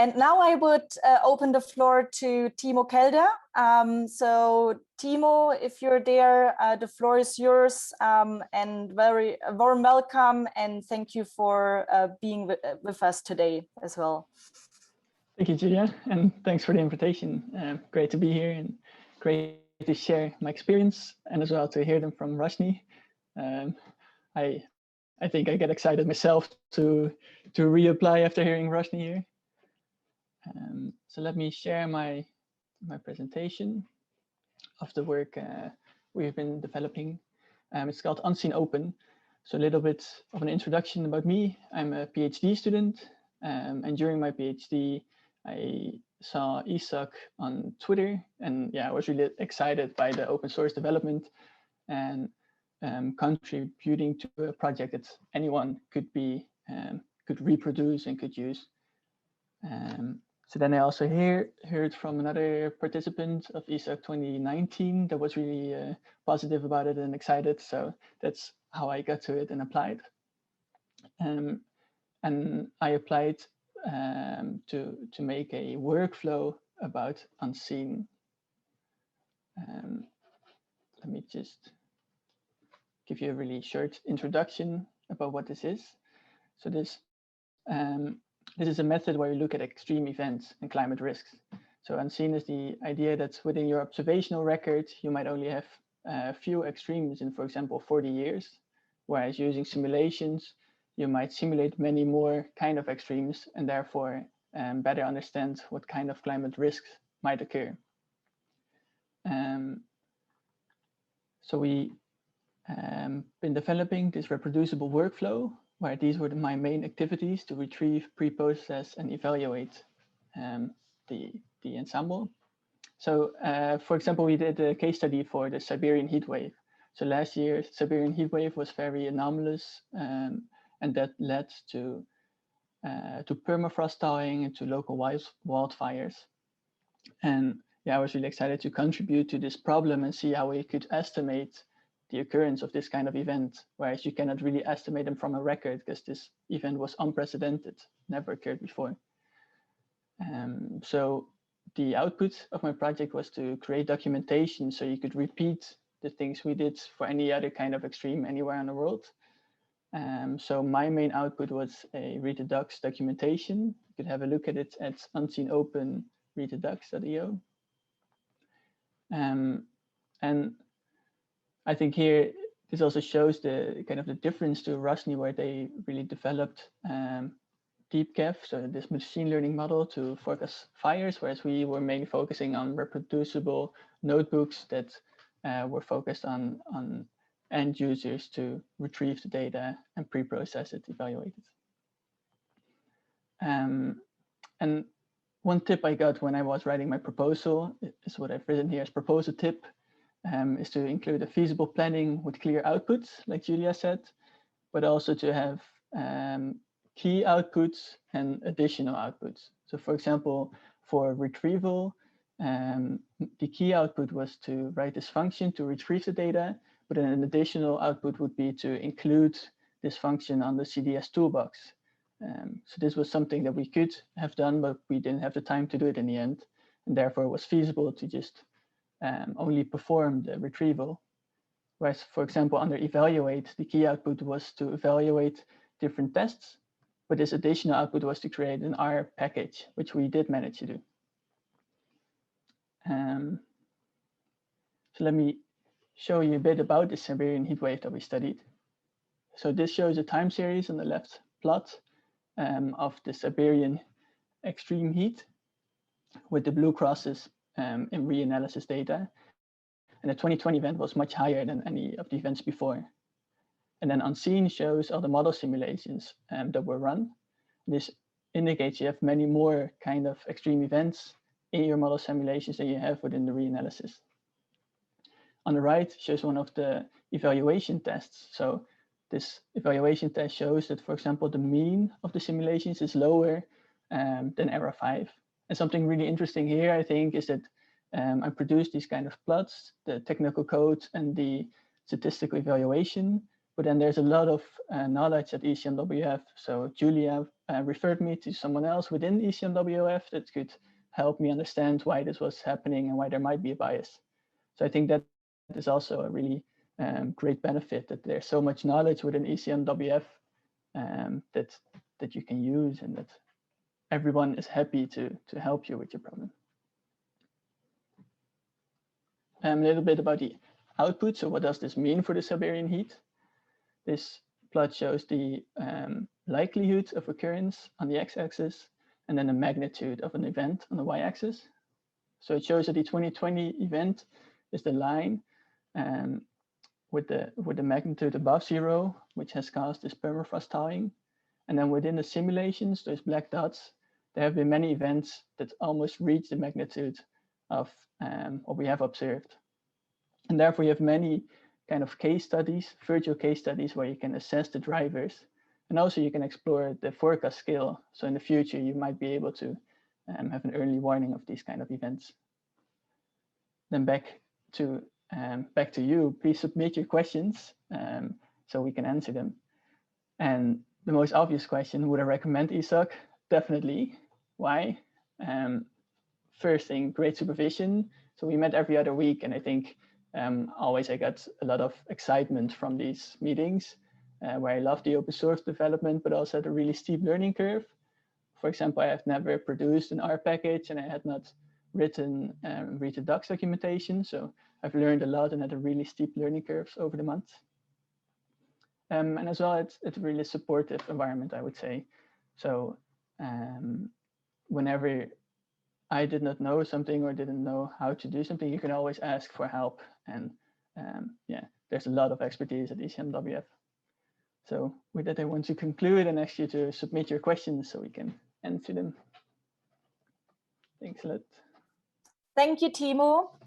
And now I would open the floor to Timo Kelder. So Timo, if you're there, the floor is yours, and very warm welcome, and thank you for being with us today as well. Thank you, Julia, and thanks for the invitation. Great to be here and great to share my experience and as well to hear them from Rashni. I think I get excited myself to reapply after hearing Rashni here. So let me share my presentation of the work we've been developing. It's called Unseen Open. So a little bit of an introduction about me. I'm a PhD student, and during my PhD, I saw ESoC on Twitter, and yeah, I was really excited by the open source development and contributing to a project that anyone could reproduce and could use. So then I also heard from another participant of ESoC 2019 that was really positive about it and excited. So that's how I got to it and applied. And I applied to make a workflow about Unseen. Let me just give you a really short introduction about what this is. So this is a method where you look at extreme events and climate risks. So Unseen is the idea that within your observational record, you might only have a few extremes in, for example, 40 years, whereas using simulations, you might simulate many more kind of extremes and therefore better understand what kind of climate risks might occur. So we been developing this reproducible workflow where these were my main activities to retrieve, pre-process, and evaluate the ensemble. So, for example, we did a case study for the Siberian heat wave. So last year, Siberian heat wave was very anomalous, and that led to permafrost thawing and to local wildfires. And yeah, I was really excited to contribute to this problem and see how we could estimate the occurrence of this kind of event, whereas you cannot really estimate them from a record because this event was unprecedented, never occurred before. So the output of my project was to create documentation so you could repeat the things we did for any other kind of extreme anywhere in the world. So my main output was a read the docs documentation. You could have a look at it at unseenopen readthedocs.io. And I think here, this also shows the kind of the difference to Rashni, where they really developed DeepCAF, so this machine learning model to forecast fires, whereas we were mainly focusing on reproducible notebooks that were focused on end users to retrieve the data and pre-process it, evaluate it. And one tip I got when I was writing my proposal is what I've written here as proposal tip, is to include a feasible planning with clear outputs, like Julia said, but also to have key outputs and additional outputs. So for example, for retrieval, the key output was to write this function to retrieve the data, but then an additional output would be to include this function on the CDS toolbox. So this was something that we could have done, but we didn't have the time to do it in the end. And therefore it was feasible to just only perform the retrieval. Whereas, for example, under evaluate, the key output was to evaluate different tests, but this additional output was to create an R package, which we did manage to do. So let me show you a bit about the Siberian heat wave that we studied. So this shows a time series on the left plot of the Siberian extreme heat with the blue crosses in reanalysis data. And the 2020 event was much higher than any of the events before. And then Unseen shows all the model simulations that were run. This indicates you have many more kind of extreme events in your model simulations than you have within the reanalysis. On the right shows one of the evaluation tests. So this evaluation test shows that, for example, the mean of the simulations is lower than error 5. And something really interesting here, I think, is that I produced these kind of plots, the technical code and the statistical evaluation, but then there's a lot of knowledge at ECMWF. So Julia referred me to someone else within ECMWF that could help me understand why this was happening and why there might be a bias. So I think that is also a really great benefit, that there's so much knowledge within ECMWF that you can use, and that everyone is happy to help you with your problem. A little bit about the output. So what does this mean for the Siberian heat? This plot shows the likelihood of occurrence on the x-axis, and then the magnitude of an event on the y-axis. So it shows that the 2020 event is the line with the magnitude above 0, which has caused this permafrost thawing. And then within the simulations, those black dots, there have been many events that almost reach the magnitude of what we have observed. And therefore, you have many kind of case studies, virtual case studies, where you can assess the drivers. And also you can explore the forecast scale. So in the future, you might be able to have an early warning of these kind of events. Then back to you. Please submit your questions so we can answer them. And the most obvious question, would I recommend ESoC? Definitely. Why? First thing, great supervision. So we met every other week, and I think always I got a lot of excitement from these meetings, where I love the open source development, but also had a really steep learning curve. For example, I have never produced an R package, and I had not written read the docs documentation. So I've learned a lot and had a really steep learning curves over the months. And as well, it's a really supportive environment, I would say. So whenever I did not know something or didn't know how to do something, you can always ask for help. And yeah, there's a lot of expertise at ECMWF. So with that, I want to conclude and ask you to submit your questions so we can answer them. Thanks a lot. Thank you, Timo.